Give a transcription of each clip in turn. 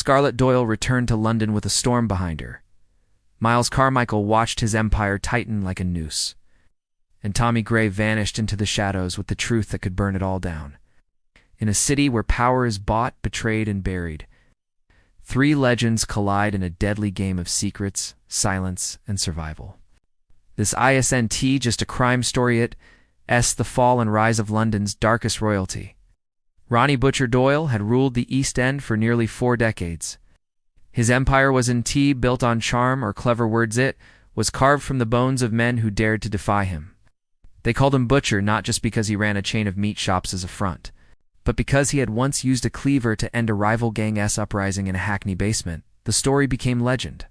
Scarlett Doyle returned to London with a storm behind her. Miles Carmichael watched his empire tighten like a noose. And Tommy Gray vanished into the shadows with the truth that could burn it all down. In a city where power is bought, betrayed, and buried, three legends collide in a deadly game of secrets, silence, and survival. This isn't just a crime story, it's the fall and rise of London's darkest royalty. Ronnie Butcher Doyle had ruled the East End for nearly 4 decades. His empire wasn't built on charm or clever words, it was carved from the bones of men who dared to defy him. They called him Butcher not just because he ran a chain of meat shops as a front, but because he had once used a cleaver to end a rival gang's uprising in a Hackney basement. The story became legend.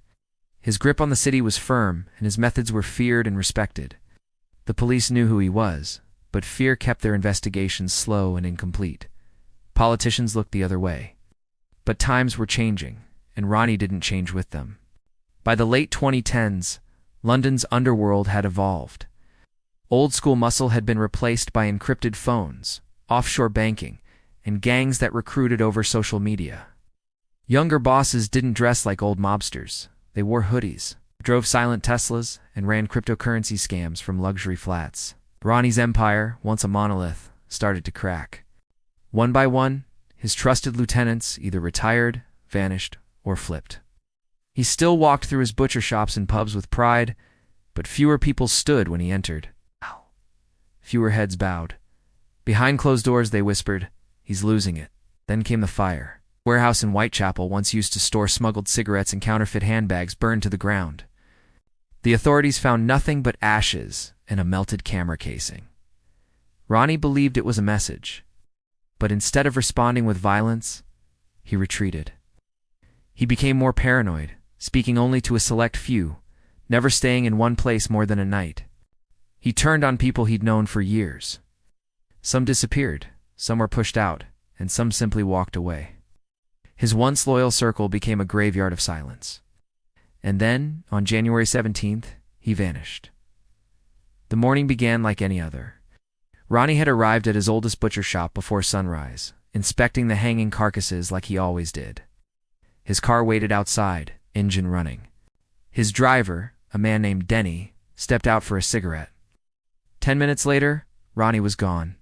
His grip on the city was firm, and his methods were feared and respected. The police knew who he was, but fear kept their investigations slow and incomplete. Politicians looked the other way. But times were changing, and Ronnie didn't change with them. By the late 2010s, London's underworld had evolved. Old-school muscle had been replaced by encrypted phones, offshore banking, and gangs that recruited over social media. Younger bosses didn't dress like old mobsters. They wore hoodies, drove silent Teslas, and ran cryptocurrency scams from luxury flats. Ronnie's empire, once a monolith, started to crack. One by one, his trusted lieutenants either retired, vanished, or flipped. He still walked through his butcher shops and pubs with pride, but fewer people stood when he entered. Fewer heads bowed. Behind closed doors they whispered, "He's losing it." Then came the fire. The warehouse in Whitechapel, once used to store smuggled cigarettes and counterfeit handbags, burned to the ground. The authorities found nothing but ashes and a melted camera casing. Ronnie believed it was a message, but instead of responding with violence, he retreated. He became more paranoid, speaking only to a select few, never staying in one place more than a night. He turned on people he'd known for years. Some disappeared, some were pushed out, and some simply walked away. His once loyal circle became a graveyard of silence. And then, on January 17th, he vanished. The morning began like any other. Ronnie had arrived at his oldest butcher shop before sunrise, inspecting the hanging carcasses like he always did. His car waited outside, engine running. His driver, a man named Denny, stepped out for a cigarette. 10 minutes later, Ronnie was gone.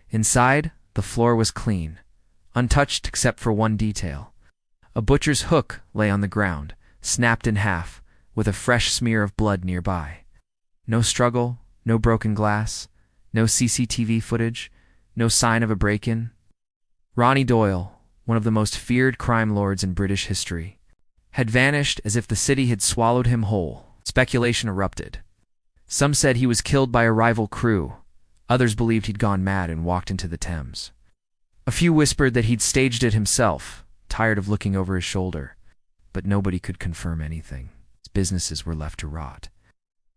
Inside, the floor was clean, untouched except for one detail. A butcher's hook lay on the ground, snapped in half, with a fresh smear of blood nearby. No struggle, no broken glass, no CCTV footage, no sign of a break-in. Ronnie Doyle, one of the most feared crime lords in British history, had vanished as if the city had swallowed him whole. Speculation erupted. Some said he was killed by a rival crew. Others believed he'd gone mad and walked into the Thames. A few whispered that he'd staged it himself, tired of looking over his shoulder. But nobody could confirm anything. His businesses were left to rot.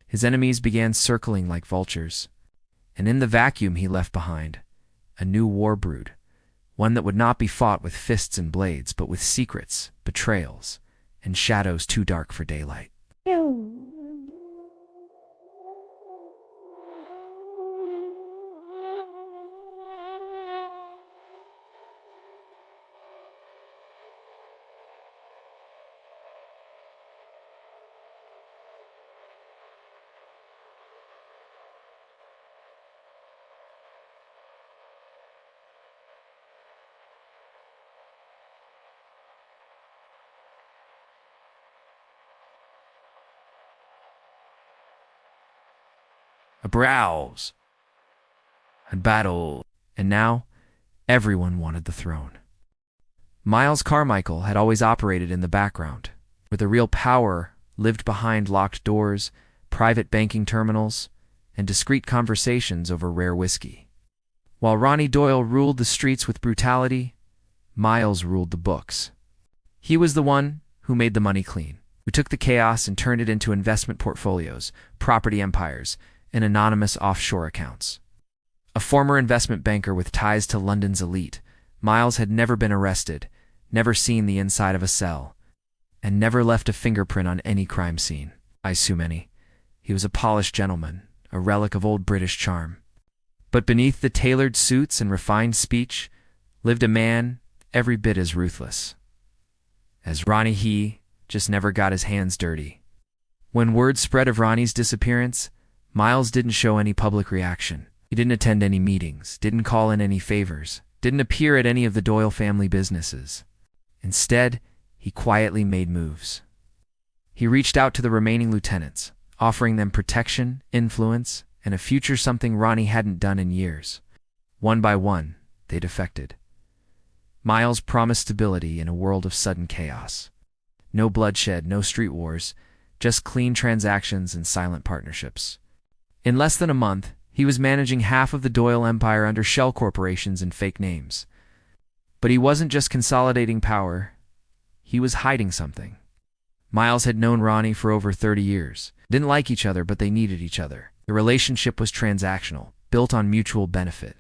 His enemies began circling like vultures. And in the vacuum he left behind, a new war brewed, one that would not be fought with fists and blades, but with secrets, betrayals, and shadows too dark for daylight. A browse, a battle, and now everyone wanted the throne. Miles Carmichael had always operated in the background, where the real power lived behind locked doors, private banking terminals, and discreet conversations over rare whiskey. While Ronnie Doyle ruled the streets with brutality, Miles ruled the books. He was the one who made the money clean, who took the chaos and turned it into investment portfolios, property empires, and anonymous offshore accounts. A former investment banker with ties to London's elite, Miles had never been arrested, never seen the inside of a cell, and never left a fingerprint on any crime scene. I assume any. He was a polished gentleman, a relic of old British charm. But beneath the tailored suits and refined speech lived a man every bit as ruthless. as Ronnie he just never got his hands dirty. When word spread of Ronnie's disappearance, Miles didn't show any public reaction. He didn't attend any meetings, didn't call in any favors, didn't appear at any of the Doyle family businesses. Instead, he quietly made moves. He reached out to the remaining lieutenants, offering them protection, influence, and a future, something Ronnie hadn't done in years. One by one, they defected. Miles promised stability in a world of sudden chaos. No bloodshed, no street wars, just clean transactions and silent partnerships. In less than a month, he was managing half of the Doyle empire under shell corporations and fake names. But he wasn't just consolidating power, he was hiding something. Miles had known Ronnie for over 30 years. Didn't like each other, but they needed each other. The relationship was transactional, built on mutual benefit.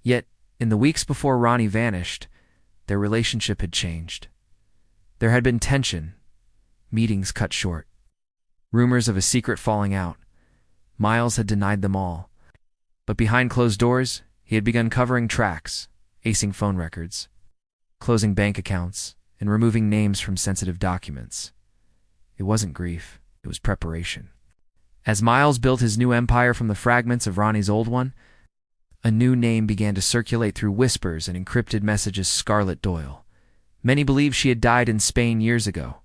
Yet, in the weeks before Ronnie vanished, their relationship had changed. There had been tension, meetings cut short, rumors of a secret falling out. Miles had denied them all. But behind closed doors, he had begun covering tracks, acing phone records, closing bank accounts, and removing names from sensitive documents. It wasn't grief, it was preparation. As Miles built his new empire from the fragments of Ronnie's old one, a new name began to circulate through whispers and encrypted messages: Scarlett Doyle. Many believed she had died in Spain years ago.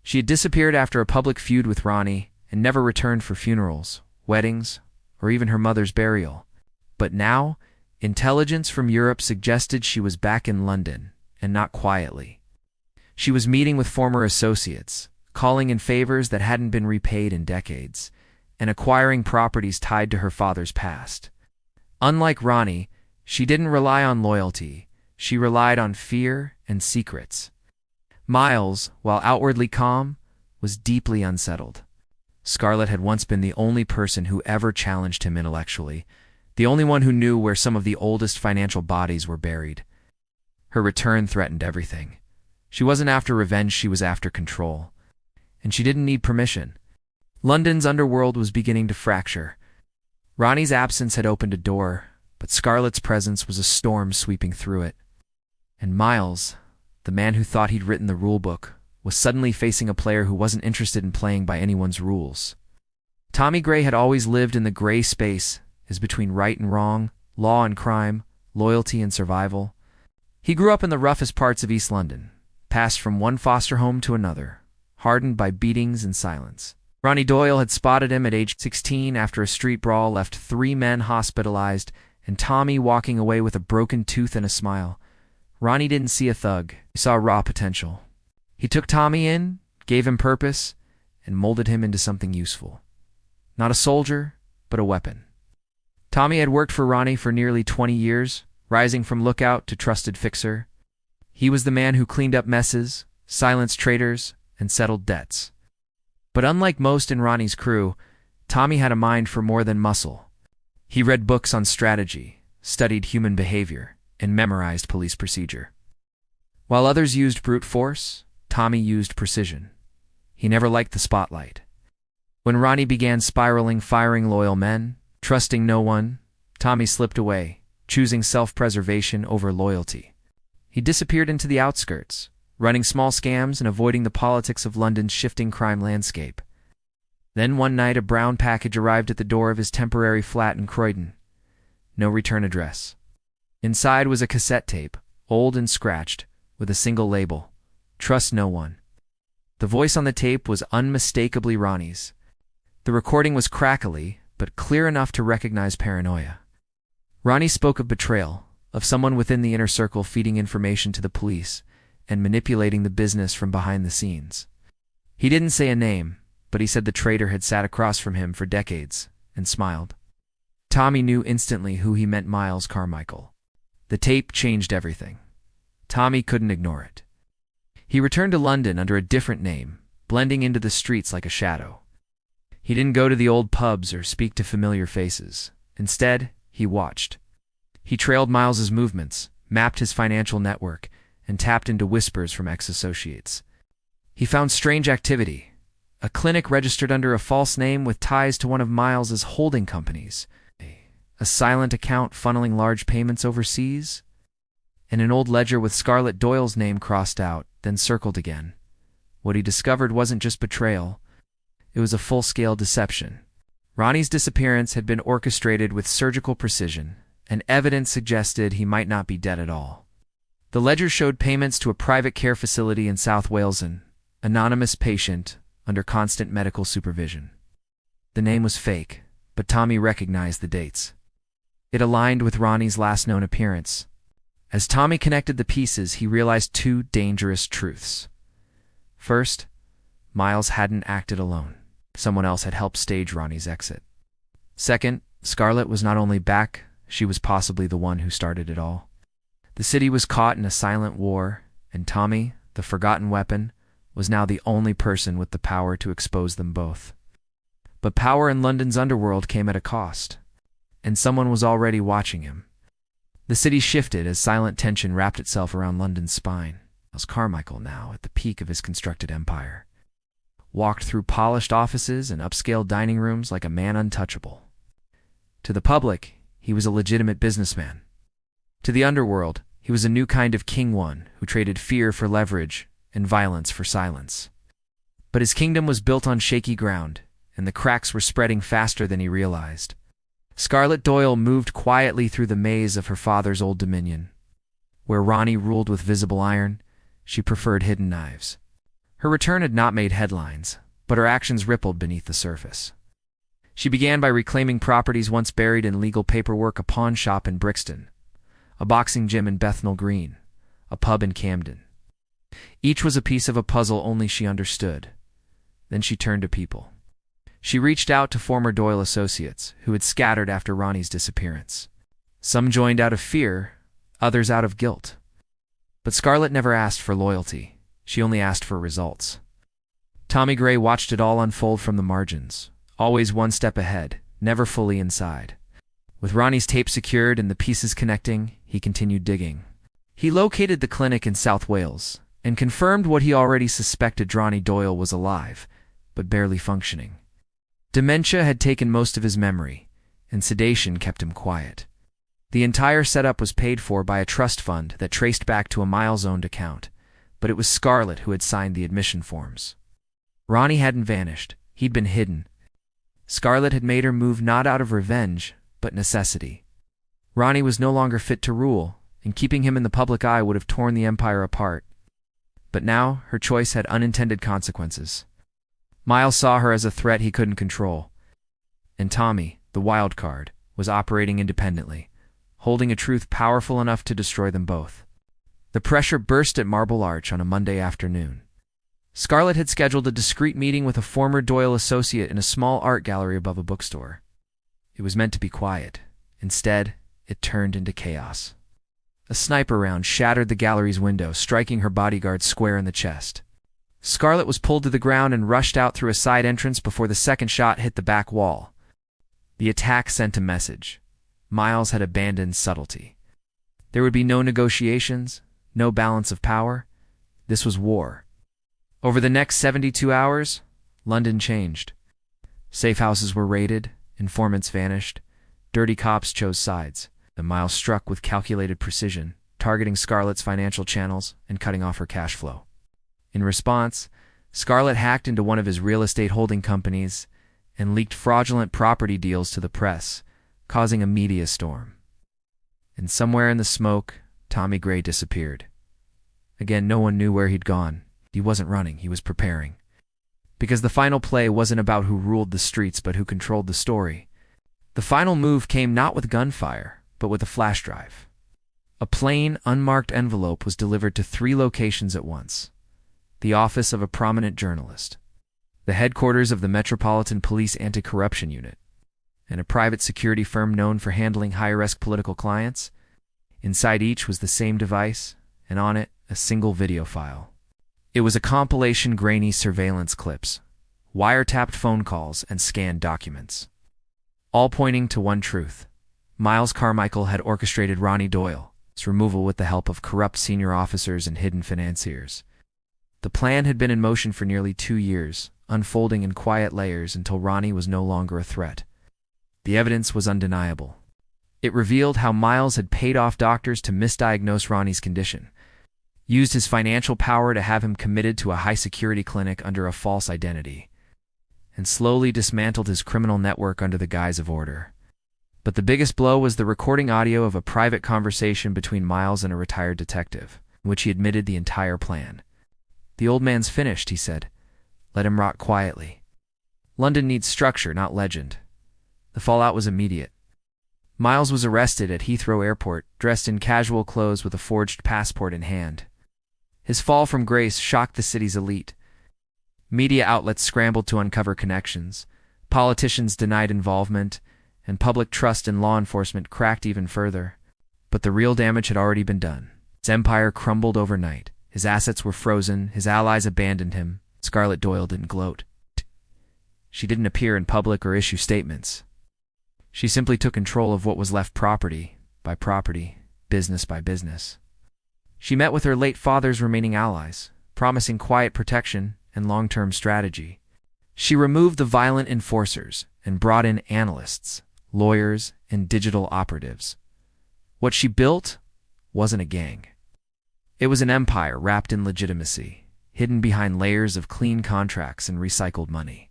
She had disappeared after a public feud with Ronnie and never returned for funerals, weddings, or even her mother's burial. But now, intelligence from Europe suggested she was back in London, and not quietly. She was meeting with former associates, calling in favors that hadn't been repaid in decades, and acquiring properties tied to her father's past. Unlike Ronnie, she didn't rely on loyalty, she relied on fear and secrets. Miles, while outwardly calm, was deeply unsettled. Scarlett had once been the only person who ever challenged him intellectually, the only one who knew where some of the oldest financial bodies were buried. Her return threatened everything. She wasn't after revenge, she was after control. And she didn't need permission. London's underworld was beginning to fracture. Ronnie's absence had opened a door, but Scarlett's presence was a storm sweeping through it. And Miles, the man who thought he'd written the rulebook, was suddenly facing a player who wasn't interested in playing by anyone's rules. Tommy Gray had always lived in the gray space, as between right and wrong, law and crime, loyalty and survival. He grew up in the roughest parts of East London, passed from one foster home to another, hardened by beatings and silence. Ronnie Doyle had spotted him at age 16 after a street brawl left 3 men hospitalized and Tommy walking away with a broken tooth and a smile. Ronnie didn't see a thug, he saw raw potential. He took Tommy in, gave him purpose, and molded him into something useful. Not a soldier, but a weapon. Tommy had worked for Ronnie for nearly 20 years, rising from lookout to trusted fixer. He was the man who cleaned up messes, silenced traitors, and settled debts. But unlike most in Ronnie's crew, Tommy had a mind for more than muscle. He read books on strategy, studied human behavior, and memorized police procedure. While others used brute force, Tommy used precision. He never liked the spotlight. When Ronnie began spiraling, firing loyal men, trusting no one, Tommy slipped away, choosing self-preservation over loyalty. He disappeared into the outskirts, running small scams and avoiding the politics of London's shifting crime landscape. Then one night a brown package arrived at the door of his temporary flat in Croydon. No return address. Inside was a cassette tape, old and scratched, with a single label: "Trust no one." The voice on the tape was unmistakably Ronnie's. The recording was crackly, but clear enough to recognize paranoia. Ronnie spoke of betrayal, of someone within the inner circle feeding information to the police and manipulating the business from behind the scenes. He didn't say a name, but he said the traitor had sat across from him for decades, and smiled. Tommy knew instantly who he meant: Miles Carmichael. The tape changed everything. Tommy couldn't ignore it. He returned to London under a different name, blending into the streets like a shadow. He didn't go to the old pubs or speak to familiar faces. Instead, he watched. He trailed Miles's movements, mapped his financial network, and tapped into whispers from ex-associates. He found strange activity: a clinic registered under a false name with ties to one of Miles's holding companies, a silent account funneling large payments overseas, and an old ledger with Scarlett Doyle's name crossed out, then circled again. What he discovered wasn't just betrayal. It was a full-scale deception. Ronnie's disappearance had been orchestrated with surgical precision, and evidence suggested he might not be dead at all. The ledger showed payments to a private care facility in South Wales, an anonymous patient under constant medical supervision. The name was fake, but Tommy recognized the dates. It aligned with Ronnie's last known appearance. As Tommy connected the pieces, he realized two dangerous truths. First, Miles hadn't acted alone. Someone else had helped stage Ronnie's exit. Second, Scarlett was not only back, she was possibly the one who started it all. The city was caught in a silent war, and Tommy, the forgotten weapon, was now the only person with the power to expose them both. But power in London's underworld came at a cost, and someone was already watching him. The city shifted as silent tension wrapped itself around London's spine. As Carmichael, now at the peak of his constructed empire, walked through polished offices and upscale dining rooms like a man untouchable. To the public, he was a legitimate businessman. To the underworld, he was a new kind of king, one who traded fear for leverage and violence for silence. But his kingdom was built on shaky ground, and the cracks were spreading faster than he realized. Scarlett Doyle moved quietly through the maze of her father's old dominion. Where Ronnie ruled with visible iron, she preferred hidden knives. Her return had not made headlines, but her actions rippled beneath the surface. She began by reclaiming properties once buried in legal paperwork: a pawn shop in Brixton, a boxing gym in Bethnal Green, a pub in Camden. Each was a piece of a puzzle only she understood. Then she turned to people. She reached out to former Doyle associates who had scattered after Ronnie's disappearance. Some joined out of fear, others out of guilt. But Scarlett never asked for loyalty. She only asked for results. Tommy Gray watched it all unfold from the margins, always one step ahead, never fully inside. With Ronnie's tape secured and the pieces connecting, he continued digging. He located the clinic in South Wales and confirmed what he already suspected: Ronnie Doyle was alive, but barely functioning. Dementia had taken most of his memory, and sedation kept him quiet. The entire setup was paid for by a trust fund that traced back to a Miles-owned account, but it was Scarlett who had signed the admission forms. Ronnie hadn't vanished. He'd been hidden. Scarlett had made her move not out of revenge, but necessity. Ronnie was no longer fit to rule, and keeping him in the public eye would have torn the empire apart. But now her choice had unintended consequences. Miles saw her as a threat he couldn't control. And Tommy, the wild card, was operating independently, holding a truth powerful enough to destroy them both. The pressure burst at Marble Arch on a Monday afternoon. Scarlett had scheduled a discreet meeting with a former Doyle associate in a small art gallery above a bookstore. It was meant to be quiet. Instead, it turned into chaos. A sniper round shattered the gallery's window, striking her bodyguard square in the chest. Scarlett was pulled to the ground and rushed out through a side entrance before the second shot hit the back wall. The attack sent a message. Miles had abandoned subtlety. There would be no negotiations, no balance of power. This was war. Over the next 72 hours, London changed. Safe houses were raided, informants vanished, dirty cops chose sides. The Miles struck with calculated precision, targeting Scarlett's financial channels and cutting off her cash flow. In response, Scarlett hacked into one of his real estate holding companies and leaked fraudulent property deals to the press, causing a media storm. And somewhere in the smoke, Tommy Gray disappeared. Again, no one knew where he'd gone. He wasn't running, he was preparing. Because the final play wasn't about who ruled the streets, but who controlled the story. The final move came not with gunfire, but with a flash drive. A plain, unmarked envelope was delivered to 3 locations at once. The office of a prominent journalist, the headquarters of the Metropolitan Police Anti-Corruption Unit, and a private security firm known for handling high-risk political clients. Inside each was the same device, and on it, a single video file. It was a compilation grainy surveillance clips, wiretapped phone calls, and scanned documents. All pointing to one truth. Miles Carmichael had orchestrated Ronnie Doyle's removal with the help of corrupt senior officers and hidden financiers. The plan had been in motion for nearly 2 years, unfolding in quiet layers until Ronnie was no longer a threat. The evidence was undeniable. It revealed how Miles had paid off doctors to misdiagnose Ronnie's condition, used his financial power to have him committed to a high-security clinic under a false identity, and slowly dismantled his criminal network under the guise of order. But the biggest blow was the recording audio of a private conversation between Miles and a retired detective, in which he admitted the entire plan. "The old man's finished," he said. "Let him rot quietly. London needs structure, not legend." The fallout was immediate. Miles was arrested at Heathrow Airport, dressed in casual clothes with a forged passport in hand. His fall from grace shocked the city's elite. Media outlets scrambled to uncover connections, politicians denied involvement, and public trust in law enforcement cracked even further. But the real damage had already been done. His empire crumbled overnight. His assets were frozen, his allies abandoned him. Scarlett Doyle didn't gloat. She didn't appear in public or issue statements. She simply took control of what was left, property by property, business by business. She met with her late father's remaining allies, promising quiet protection and long-term strategy. She removed the violent enforcers and brought in analysts, lawyers, and digital operatives. What she built wasn't a gang. It was an empire wrapped in legitimacy, hidden behind layers of clean contracts and recycled money.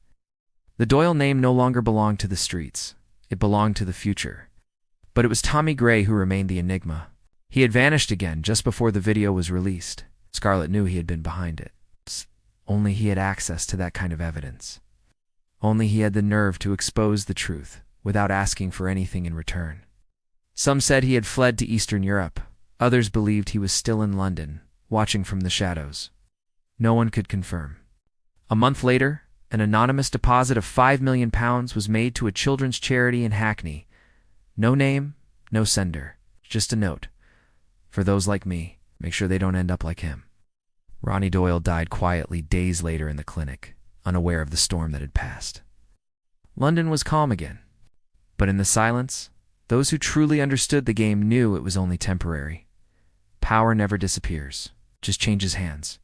The Doyle name no longer belonged to the streets. It belonged to the future. But it was Tommy Gray who remained the enigma. He had vanished again just before the video was released. Scarlett knew he had been behind it. Only he had access to that kind of evidence. Only he had the nerve to expose the truth without asking for anything in return. Some said he had fled to Eastern Europe. Others believed he was still in London, watching from the shadows. No one could confirm. A month later, an anonymous deposit of £5 million was made to a children's charity in Hackney. No name, no sender, just a note. For those like me, make sure they don't end up like him. Ronnie Doyle died quietly days later in the clinic, unaware of the storm that had passed. London was calm again. But in the silence, those who truly understood the game knew it was only temporary. Power never disappears, just changes hands.